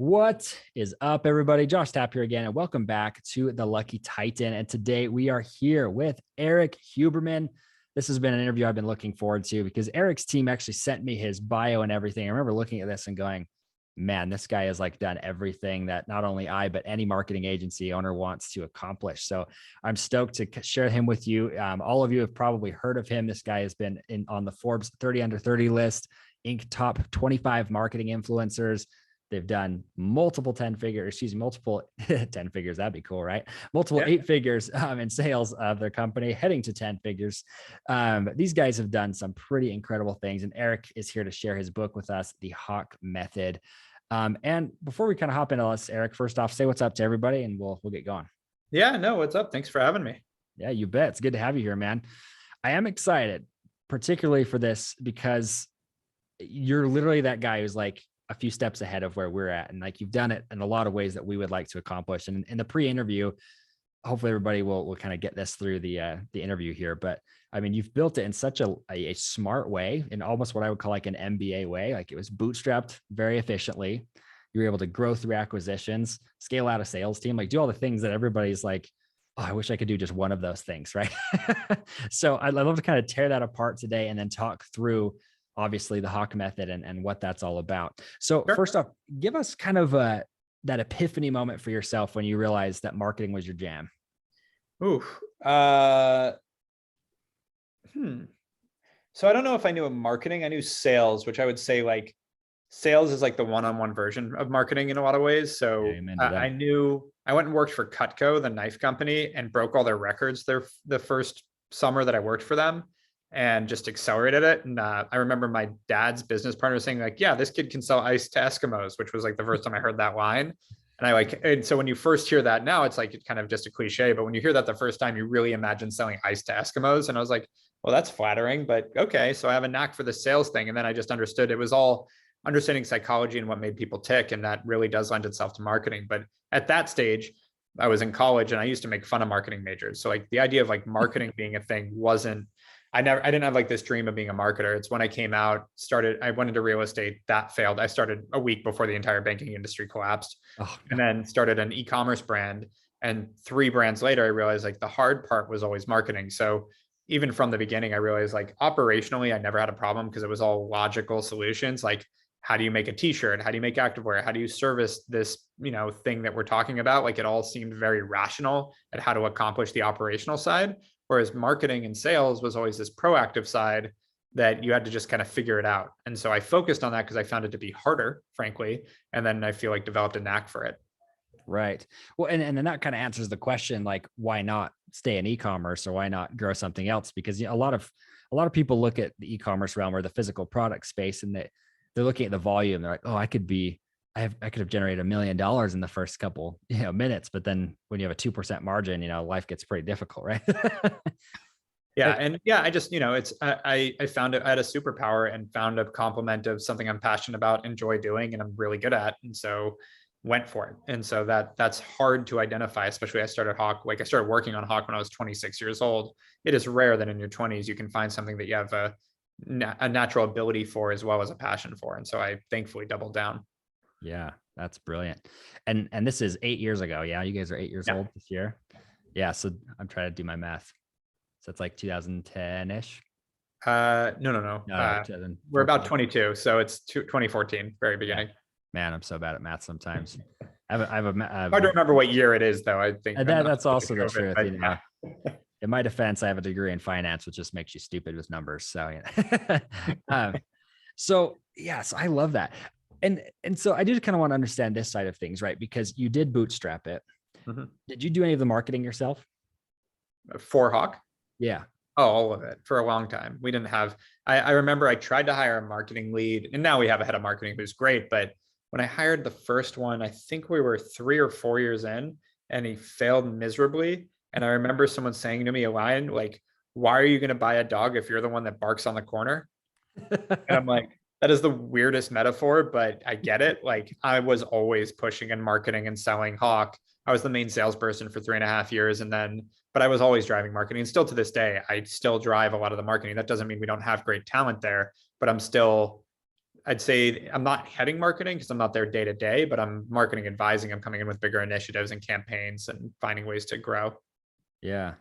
What is up, everybody? Josh Tapp here again, and welcome back to the Lucky Titan. And today we are here with Erik Huberman. This has been an interview I've been looking forward to because Erik's team actually sent me his bio and everything. I remember looking at this and going, man, this guy has like done everything that not only I, but any marketing agency owner wants to accomplish. So I'm stoked to share him with you. All of you have probably heard of him. This guy has been on the Forbes 30 under 30 list, Inc. top 25 marketing influencers. They've done multiple 10 figures. That'd be cool, right? Multiple 8 figures in sales of their company, heading to 10 figures. These guys have done some pretty incredible things. And Erik is here to share his book with us, The Hawke Method. And before we kind of hop into this, Erik, first off, say what's up to everybody and we'll get going. Yeah, no, what's up? Thanks for having me. Yeah, you bet. It's good to have you here, man. I am excited, particularly for this, because you're literally that guy who's like a few steps ahead of where we're at. And like, you've done it in a lot of ways that we would like to accomplish. And in the pre-interview, hopefully everybody will kind of get this through the interview here. But I mean, you've built it in such a smart way, in almost what I would call like an MBA way. Like, it was bootstrapped very efficiently. You were able to grow through acquisitions, scale out a sales team, like do all the things that everybody's like, oh, I wish I could do just one of those things. Right. So I'd love to kind of tear that apart today and then talk through obviously the Hawke Method and what that's all about. So First off, give us kind of that epiphany moment for yourself when you realized that marketing was your jam. Ooh. So I don't know if I knew marketing. I knew sales, which I would say like sales is like the one-on-one version of marketing in a lot of ways. So I knew I went and worked for Cutco, the knife company, and broke all their records the first summer that I worked for them, and just accelerated it. And I remember my dad's business partner saying like, yeah, this kid can sell ice to Eskimos, which was like the first time I heard that line. And so when you first hear that now, it's like, it's kind of just a cliche, but when you hear that the first time, you really imagine selling ice to Eskimos. And I was like, well, that's flattering, but okay. So I have a knack for the sales thing. And then I just understood it was all understanding psychology and what made people tick. And that really does lend itself to marketing. But at that stage, I was in college and I used to make fun of marketing majors. So like the idea of like marketing being a thing I didn't have like this dream of being a marketer. It's when I came out, I went into real estate, that failed. I started a week before the entire banking industry collapsed, and then started an e-commerce brand. And 3 brands later, I realized like the hard part was always marketing. So even from the beginning, I realized like operationally, I never had a problem because it was all logical solutions. Like, how do you make a t-shirt? How do you make activewear? How do you service this, thing that we're talking about? Like, it all seemed very rational at how to accomplish the operational side. Whereas marketing and sales was always this proactive side that you had to just kind of figure it out. And so I focused on that because I found it to be harder, frankly. And then I feel like developed a knack for it. Right. Well, and then that kind of answers the question, like, why not stay in e-commerce or why not grow something else? Because a lot of people look at the e-commerce realm or the physical product space and they're looking at the volume. They're like, oh, I could have generated $1 million in the first couple, minutes. But then when you have a 2% margin, life gets pretty difficult, right? Yeah. And yeah, I just, I found it, I had a superpower and found a complement of something I'm passionate about, enjoy doing, and I'm really good at. And so went for it. And so that's hard to identify, especially I started working on Hawke when I was 26 years old. It is rare that in your 20s, you can find something that you have a natural ability for as well as a passion for. And so I thankfully doubled down. Yeah, that's brilliant. And this is 8 years ago. Yeah. You guys are 8 years old this year. Yeah. So I'm trying to do my math. So it's like 2010-ish. No. We're about 22. So it's 2014, very beginning. Yeah. Man, I'm so bad at math sometimes. I have a hard to remember what year it is, though. I think that's also the truth. In my defense, I have a degree in finance, which just makes you stupid with numbers. So yeah. So I love that. And so I did kind of want to understand this side of things, right? Because you did bootstrap it. Mm-hmm. Did you do any of the marketing yourself? For Hawke? Yeah. Oh, all of it for a long time. We didn't have, I remember I tried to hire a marketing lead, and now we have a head of marketing who's great. But when I hired the first one, I think we were 3 or 4 years in and he failed miserably. And I remember someone saying to me a line like, why are you going to buy a dog if you're the one that barks on the corner? And I'm like, that is the weirdest metaphor, but I get it. Like, I was always pushing and marketing and selling Hawke. I was the main salesperson for 3.5 years. But I was always driving marketing. And still to this day, I still drive a lot of the marketing. That doesn't mean we don't have great talent there, but I'm still I'd say I'm not heading marketing because I'm not there day to day, but I'm marketing advising. I'm coming in with bigger initiatives and campaigns and finding ways to grow. Yeah.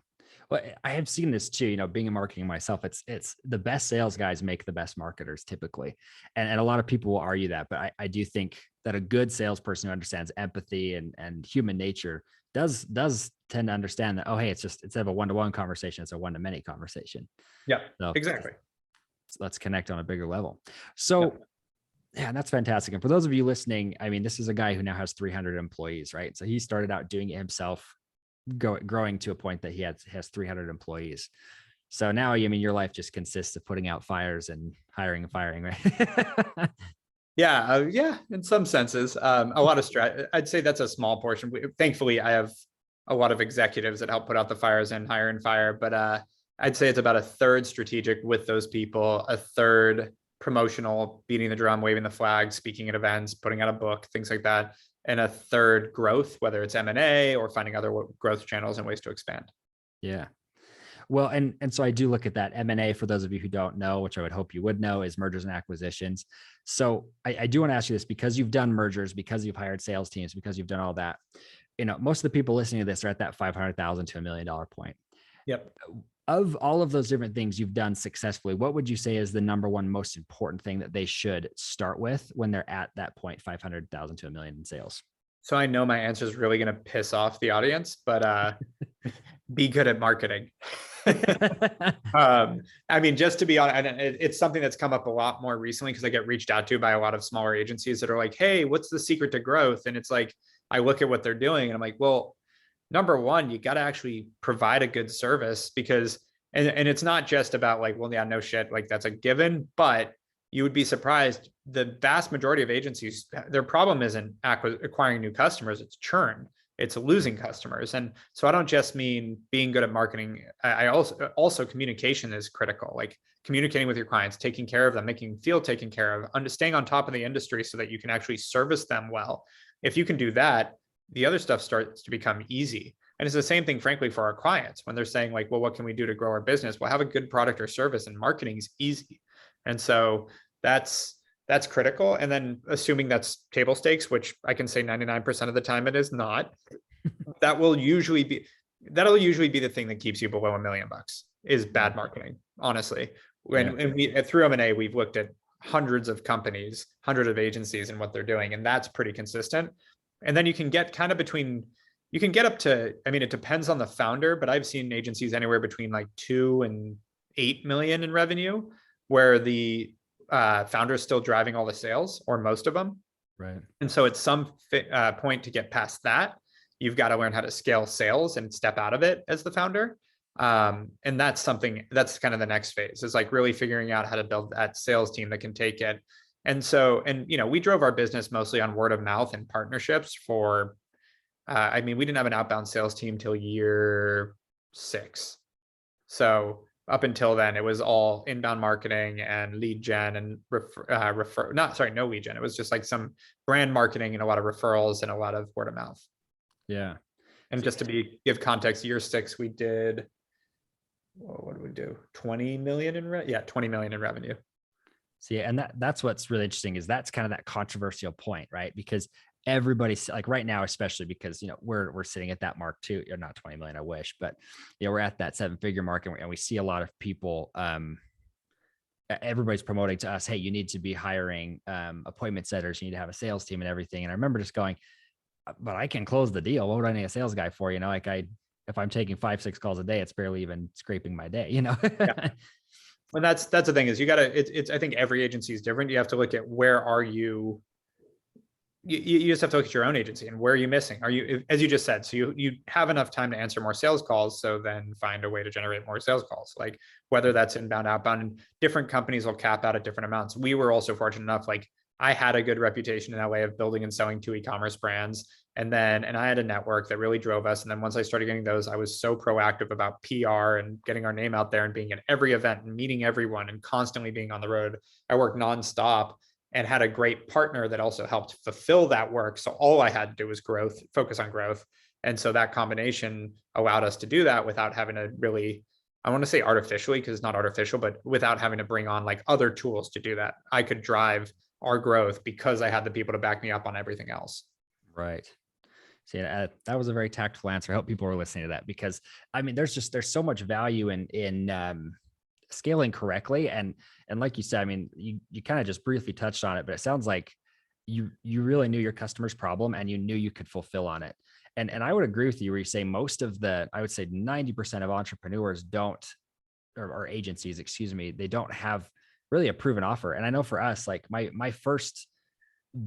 Well, I have seen this too, being in marketing myself, it's the best sales guys make the best marketers typically. And a lot of people will argue that, but I do think that a good salesperson who understands empathy and human nature does tend to understand that, oh, hey, it's just, instead of a one-to-one conversation, it's a one-to-many conversation. Yeah, So exactly. let's connect on a bigger level. So yeah, that's fantastic. And for those of you listening, I mean, this is a guy who now has 300 employees, right? So he started out doing it himself, growing to a point that he has 300 employees. So now, I mean, your life just consists of putting out fires and hiring and firing, right? Yeah, in some senses, a lot of I'd say that's a small portion. Thankfully, I have a lot of executives that help put out the fires and hire and fire. But I'd say it's about a third strategic with those people, a third promotional, beating the drum, waving the flag, speaking at events, putting out a book, things like that, and a third growth, whether it's M&A or finding other growth channels and ways to expand. Yeah. Well, and so I do look at that. M&A, for those of you who don't know, which I would hope you would know, is mergers and acquisitions. So I do want to ask you this, because you've done mergers, because you've hired sales teams, because you've done all that. Most of the people listening to this are at that $500,000 to $1 million point. Yep. Of all of those different things you've done successfully, what would you say is the number one most important thing that they should start with when they're at that point, 500,000 to $1 million in sales? So I know my answer is really going to piss off the audience, but be good at marketing. I mean, just to be honest, and it's something that's come up a lot more recently because I get reached out to by a lot of smaller agencies that are like, hey, what's the secret to growth? And it's like, I look at what they're doing and I'm like, well, number one, you got to actually provide a good service, because, and it's not just about like, well, yeah, no shit, like that's a given, but you would be surprised. The vast majority of agencies, their problem isn't acquiring new customers, it's churn. It's losing customers. And so I don't just mean being good at marketing. I also communication is critical, like communicating with your clients, taking care of them, making them feel taken care of, staying on top of the industry so that you can actually service them well. If you can do that, the other stuff starts to become easy. And it's the same thing, frankly, for our clients when they're saying like, well, what can we do to grow our business? Well, have a good product or service, and marketing is easy. And so that's critical. And then assuming that's table stakes, which I can say 99% of the time it is not, that'll usually be the thing that keeps you below $1 million is bad marketing, honestly. And we, through M&A, we've looked at hundreds of companies, hundreds of agencies and what they're doing. And that's pretty consistent. And then you can get kind of you can get up to, I mean, it depends on the founder, but I've seen agencies anywhere between like 2 and 8 million in revenue, where the founder is still driving all the sales, or most of them. Right. And so at some point to get past that, you've got to learn how to scale sales and step out of it as the founder. And that's kind of the next phase, is like really figuring out how to build that sales team that can take it. And so, we drove our business mostly on word of mouth and partnerships for, I mean, we didn't have an outbound sales team till year 6. So up until then, it was all inbound marketing and lead gen and no lead gen. It was just like some brand marketing and a lot of referrals and a lot of word of mouth. Yeah. And just to give context, year 6, we did, what did we do? 20 million in 20 million in revenue. See, and that's what's really interesting, is that's kind of that controversial point, right? Because everybody's like, right now, especially because, we're sitting at that mark too. You're not 20 million, I wish, but we're at that 7-figure mark, and we see a lot of people, everybody's promoting to us, hey, you need to be hiring appointment setters, you need to have a sales team and everything. And I remember just going, but I can close the deal. What would I need a sales guy for? If I'm taking 5-6 calls a day, it's barely even scraping my day, Yeah. Well, that's the thing, is you gotta, I think every agency is different. You have to look at where are you just have to look at your own agency and where are you missing? Are you, as you just said, so you have enough time to answer more sales calls, so then find a way to generate more sales calls, like whether that's inbound, outbound, and different companies will cap out at different amounts. We were also fortunate enough, like I had a good reputation in that way of building and selling 2 e-commerce brands. And I had a network that really drove us. And then once I started getting those, I was so proactive about PR and getting our name out there and being at every event and meeting everyone and constantly being on the road. I worked nonstop and had a great partner that also helped fulfill that work. So all I had to do was focus on growth. And so that combination allowed us to do that without having to really, I want to say artificially, because it's not artificial, but without having to bring on like other tools to do that. I could drive our growth because I had the people to back me up on everything else. Right. See, that was a very tactful answer. I hope people are listening to that, because I mean, there's so much value in scaling correctly. And like you said, I mean, you kind of just briefly touched on it, but it sounds like you really knew your customer's problem and you knew you could fulfill on it. And I would agree with you where you say most of I would say 90% of entrepreneurs don't, or agencies, excuse me, they don't have really a proven offer. And I know for us, like my first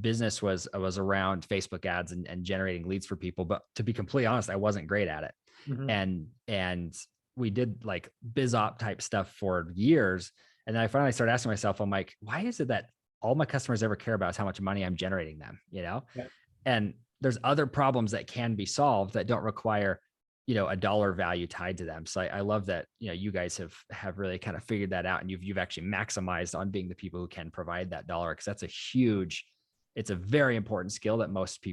business was around Facebook ads and generating leads for people. But to be completely honest, I wasn't great at it. Mm-hmm. And we did like biz op type stuff for years. And then I finally started asking myself, I'm like, why is it that all my customers ever care about is how much money I'm generating them, you know? Yeah. And there's other problems that can be solved that don't require, you know, a dollar value tied to them. So I love that, you know, you guys have really kind of figured that out, and you've actually maximized on being the people who can provide that dollar. Cause it's a very important skill that most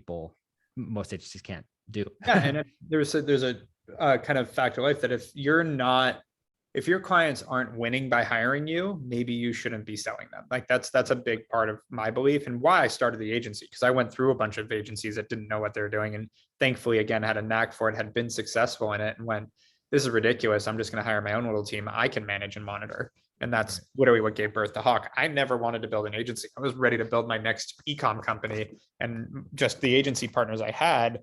agencies can't do. Yeah. And there's a kind of fact of life that if your clients aren't winning by hiring you, maybe you shouldn't be selling them. Like that's a big part of my belief and why I started the agency. Cause I went through a bunch of agencies that didn't know what they were doing. And thankfully, again, had a knack for it, had been successful in it, and went, this is ridiculous. I'm just going to hire my own little team I can manage and monitor. And that's literally what gave birth to Hawke. I never wanted to build an agency. I was ready to build my next e-com company, and just the agency partners I had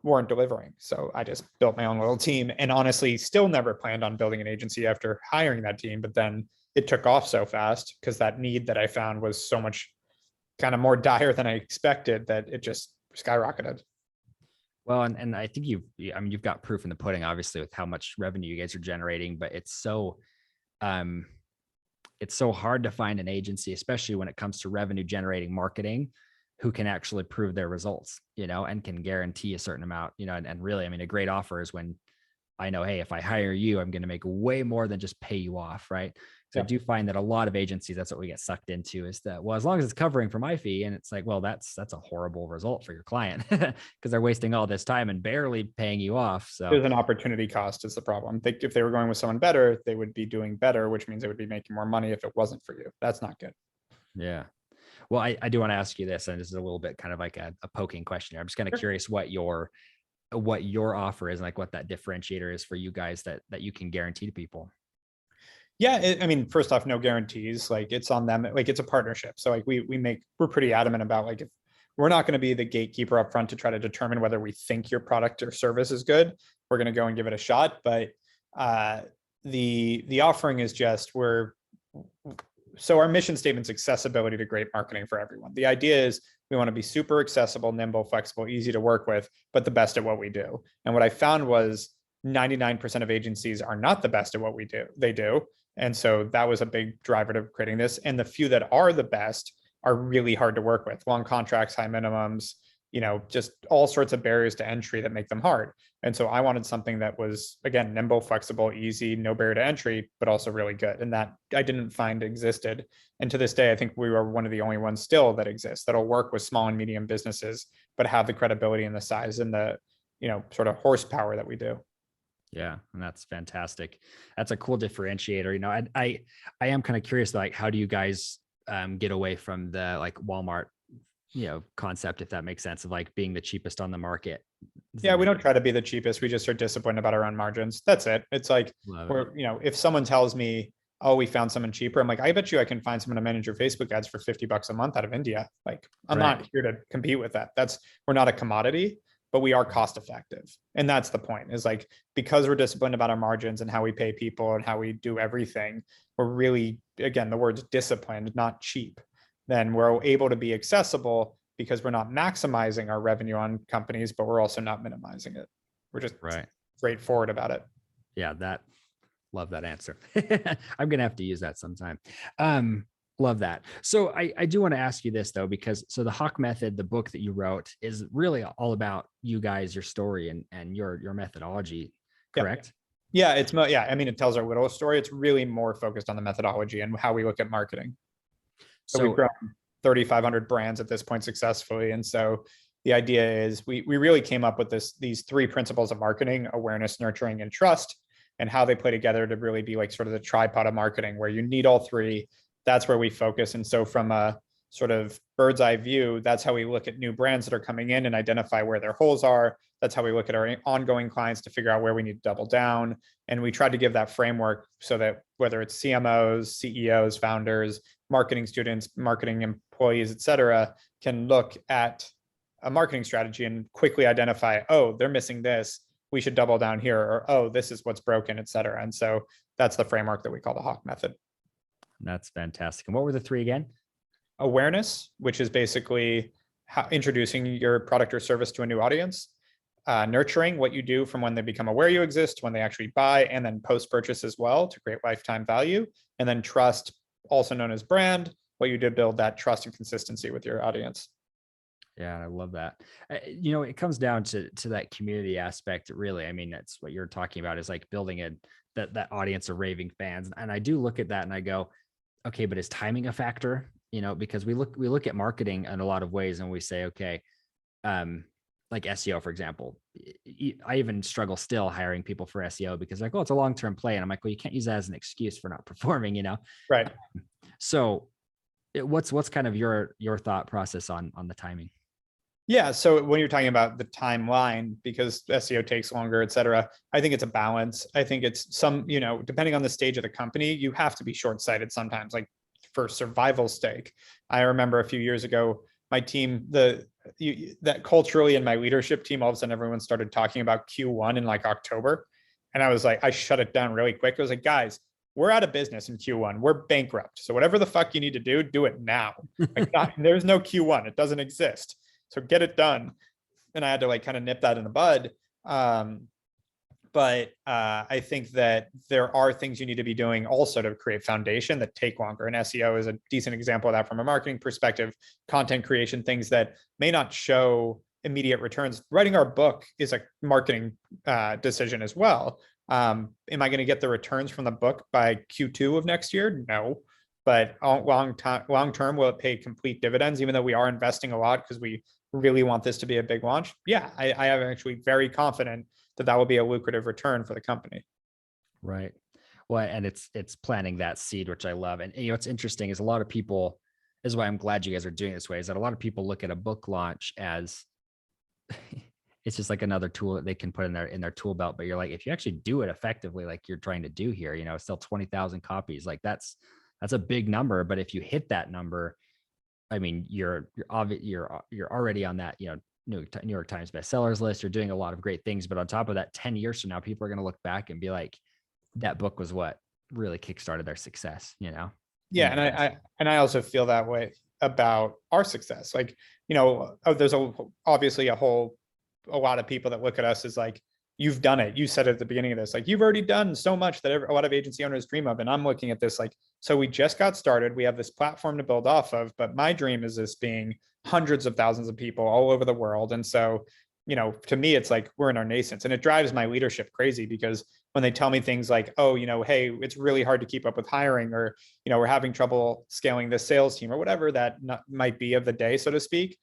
weren't delivering. So I just built my own little team, and honestly still never planned on building an agency after hiring that team. But then it took off so fast because that need that I found was so much kind of more dire than I expected that it just skyrocketed. Well, and I think you've got proof in the pudding, obviously, with how much revenue you guys are generating, but it's so hard to find an agency, especially when it comes to revenue generating marketing, who can actually prove their results, you know, and can guarantee a certain amount, you know, and really, I mean, a great offer is when I know, hey, if I hire you, I'm going to make way more than just pay you off. Right. So yeah. I do find that a lot of agencies, that's what we get sucked into, is that, well, as long as it's covering for my fee, and it's like, well, that's a horrible result for your client because they're wasting all this time and barely paying you off. So there's an opportunity cost is the problem. If they were going with someone better, they would be doing better, which means they would be making more money if it wasn't for you. That's not good. Yeah. Well, I do want to ask you this, and this is a little bit kind of like a poking question here. I'm just kind of curious what your offer is, and like what that differentiator is for you guys that you can guarantee to people. Yeah, I mean, first off, no guarantees. Like it's on them. Like it's a partnership. So like we're pretty adamant about, like, if we're not going to be the gatekeeper up front to try to determine whether we think your product or service is good. We're going to go and give it a shot. But the offering is just so our mission statement's accessibility to great marketing for everyone. The idea is we want to be super accessible, nimble, flexible, easy to work with, but the best at what we do. And what I found was 99% of agencies are not the best at what they do. And so that was a big driver to creating this. And the few that are the best are really hard to work with. Long contracts, high minimums, you know, just all sorts of barriers to entry that make them hard. And so I wanted something that was, again, nimble, flexible, easy, no barrier to entry, but also really good. And that I didn't find existed. And to this day, I think we are one of the only ones still that exists that'll work with small and medium businesses, but have the credibility and the size and the, you know, sort of horsepower that we do. Yeah. And that's fantastic. That's a cool differentiator. You know, I am kind of curious, like, how do you guys get away from the like Walmart, you know, concept, if that makes sense, of like being the cheapest on the market? Yeah, we don't try to be the cheapest. We just are disciplined about our own margins. That's it. It's like, you know, if someone tells me, oh, we found someone cheaper, I'm like, I bet you I can find someone to manage your Facebook ads for $50 a month out of India. Like, I'm not here to compete with that. We're not a commodity, but we are cost effective. And that's the point, is like, because we're disciplined about our margins and how we pay people and how we do everything, we're really, again, the word's disciplined, not cheap. Then we're able to be accessible because we're not maximizing our revenue on companies, but we're also not minimizing it. We're just straightforward about it. Yeah, love that answer. I'm going to have to use that sometime. Love that. So I do want to ask you this though, because so the Hawke Method, the book that you wrote, is really all about you guys, your story and your methodology, correct? Yeah, I mean, it tells our little story. It's really more focused on the methodology and how we look at marketing. So we've grown 3,500 brands at this point successfully. And so the idea is we really came up with these three principles of marketing: awareness, nurturing, and trust, and how they play together to really be like sort of the tripod of marketing, where you need all three. That's where we focus. And so from a sort of bird's eye view, that's how we look at new brands that are coming in and identify where their holes are. That's how we look at our ongoing clients to figure out where we need to double down. And we tried to give that framework so that whether it's CMOs, CEOs, founders, marketing students, marketing employees, et cetera, can look at a marketing strategy and quickly identify, oh, they're missing this, we should double down here, or, oh, this is what's broken, et cetera. And so that's the framework that we call the Hawke method. That's fantastic. And what were the three again? Awareness, which is basically introducing your product or service to a new audience. Nurturing, what you do from when they become aware you exist, when they actually buy, and then post-purchase as well to create lifetime value. And then trust, also known as brand, what you did build that trust and consistency with your audience. Yeah, I love that. It comes down to that community aspect, really. I mean, that's what you're talking about, is like building that audience of raving fans. And I do look at that and I go, okay, but is timing a factor? Because we look at marketing in a lot of ways and we say, okay, like SEO, for example, I even struggle still hiring people for SEO because like, oh, it's a long-term play. And I'm like, well, you can't use that as an excuse for not performing, Right. So what's kind of your thought process on the timing? Yeah. So when you're talking about the timeline, because SEO takes longer, et cetera, I think it's a balance. I think it's depending on the stage of the company, you have to be short-sighted sometimes, like for survival's sake. I remember a few years ago, my team, that culturally in my leadership team, all of a sudden everyone started talking about Q1 in like October. And I was like, I shut it down really quick. I was like, guys, we're out of business in Q1. We're bankrupt. So whatever the fuck you need to do it now. Like, there's no Q1. It doesn't exist. So get it done. And I had to like kind of nip that in the bud. But I think that there are things you need to be doing also to create foundation that take longer. And SEO is a decent example of that from a marketing perspective. Content creation, things that may not show immediate returns. Writing our book is a marketing decision as well. Am I going to get the returns from the book by Q2 of next year? No. But long term, will it pay complete dividends, even though we are investing a lot because we really want this to be a big launch? Yeah, I am actually very confident that will be a lucrative return for the company. Right. Well, and it's planting that seed, which I love. And what's interesting is a lot of people, is why I'm glad you guys are doing this way, is that a lot of people look at a book launch as it's just like another tool that they can put in their tool belt. But you're like, if you actually do it effectively, like you're trying to do here, sell 20,000 copies, like that's a big number. But if you hit that number, I mean, you're already on that, New York Times bestsellers list. You're doing a lot of great things, but on top of that, 10 years from now, people are going to look back and be like, that book was what really kickstarted their success, Yeah. And I also feel that way about our success. Like, there's obviously a lot of people that look at us as like, you've done it. You said at the beginning of this, like, you've already done so much that a lot of agency owners dream of. And I'm looking at this like, so we just got started. We have this platform to build off of, but my dream is this being hundreds of thousands of people all over the world. And so, to me, it's like we're in our nascence, and it drives my leadership crazy because when they tell me things like, oh, hey, it's really hard to keep up with hiring, or, we're having trouble scaling the sales team, or whatever that might be of the day, so to speak.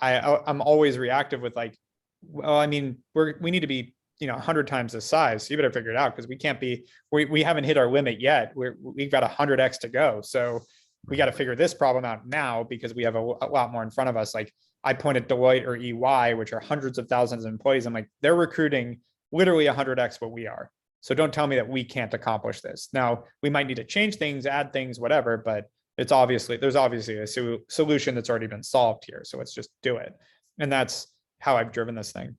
I'm always reactive with like, well, I mean, we need to be 100 times the size. So you better figure it out, because we haven't hit our limit yet. We've got 100x to go. So we got to figure this problem out now, because we have a lot more in front of us. Like, I point at Deloitte or EY, which are hundreds of thousands of employees. I'm like, they're recruiting literally 100x what we are. So don't tell me that we can't accomplish this. Now, we might need to change things, add things, whatever, but there's obviously a solution that's already been solved here. So let's just do it. And that's how I've driven this thing.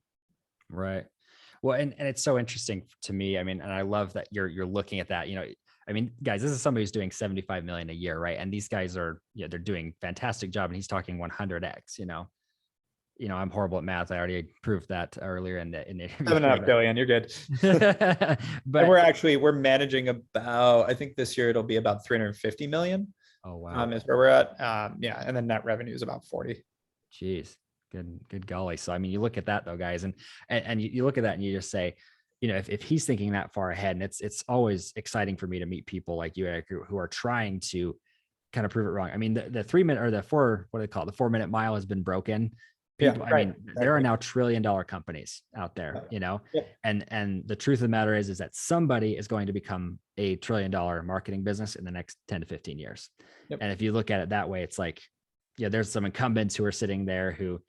Right. Well, and it's so interesting to me. I mean, and I love that you're looking at that. I mean, guys, this is somebody who's doing 75 million a year, right? And these guys are, they're doing a fantastic job, and he's talking 100x. I'm horrible at math. I already proved that earlier in the interview. 7.5 billion. You're good. But we're managing about, I think this year it'll be about 350 million. Oh wow. Is where we're at. Yeah, and then net revenue is about 40. Jeez. Good golly. So, I mean, you look at that though, guys, and you look at that and you just say, if he's thinking that far ahead, and it's always exciting for me to meet people like you, Erik, who are trying to kind of prove it wrong. I mean, the 3 minute or the 4-minute mile has been broken. People, yeah, right. I mean, there are now $1 trillion companies out there, yeah. And the truth of the matter is that somebody is going to become a $1 trillion marketing business in the next 10 to 15 years. Yep. And if you look at it that way, it's like, there's some incumbents who are sitting there who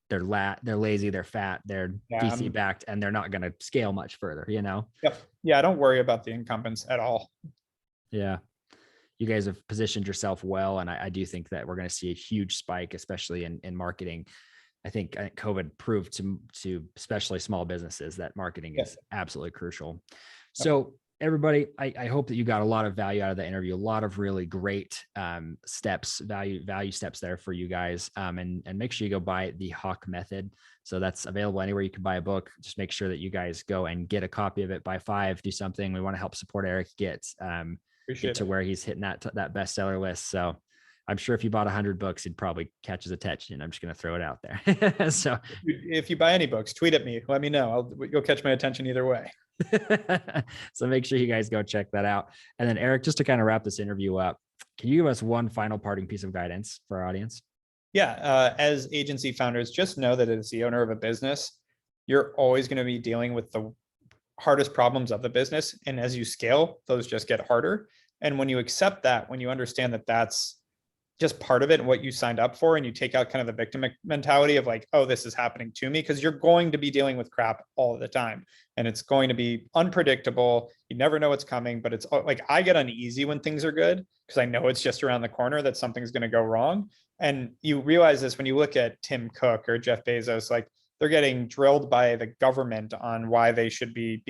they're lazy, they're fat, they're VC backed, and they're not going to scale much further, Yep. Yeah. I don't worry about the incumbents at all. Yeah. You guys have positioned yourself well. And I do think that we're going to see a huge spike, especially in marketing. I think COVID proved to especially small businesses that marketing is absolutely crucial. So everybody, I hope that you got a lot of value out of the interview, a lot of really great steps, value steps there for you guys. And make sure you go buy the Hawke Method. So that's available anywhere you can buy a book. Just make sure that you guys go and get a copy of it, buy 5, do something. We want to help support Erik get to where he's hitting that bestseller list. So I'm sure if you bought 100 books, it'd probably catch his attention. I'm just going to throw it out there. So if you buy any books, tweet at me, let me know. You'll catch my attention either way. So make sure you guys go check that out. And then Erik, just to kind of wrap this interview up, can you give us one final parting piece of guidance for our audience? Yeah. As agency founders, just know that as the owner of a business, you're always going to be dealing with the hardest problems of the business. And as you scale, those just get harder. And when you accept that, when you understand that that's just part of it and what you signed up for, and you take out kind of the victim mentality of like, oh, this is happening to me, because you're going to be dealing with crap all the time and it's going to be unpredictable. You never know what's coming, but it's like, I get uneasy when things are good because I know it's just around the corner that something's going to go wrong. And you realize this when you look at Tim Cook or Jeff Bezos, like they're getting drilled by the government on why they should be,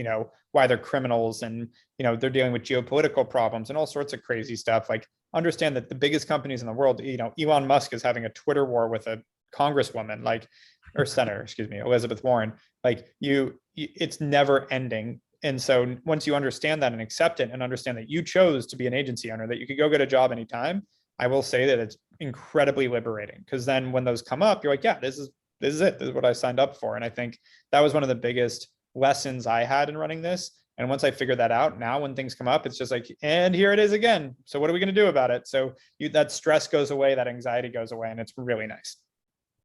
why they're criminals, and, they're dealing with geopolitical problems and all sorts of crazy stuff. Like, understand that the biggest companies in the world, Elon Musk is having a Twitter war with a congresswoman, or senator, excuse me, Elizabeth Warren. It's never ending. And so once you understand that and accept it and understand that you chose to be an agency owner, that you could go get a job anytime, I will say that it's incredibly liberating, because then when those come up, you're like, yeah, this is it. This is what I signed up for. And I think that was one of the biggest lessons I had in running this. And once I figured that out, now when things come up, it's just like, and here it is again. So what are we going to do about it? So that stress goes away, that anxiety goes away, and it's really nice.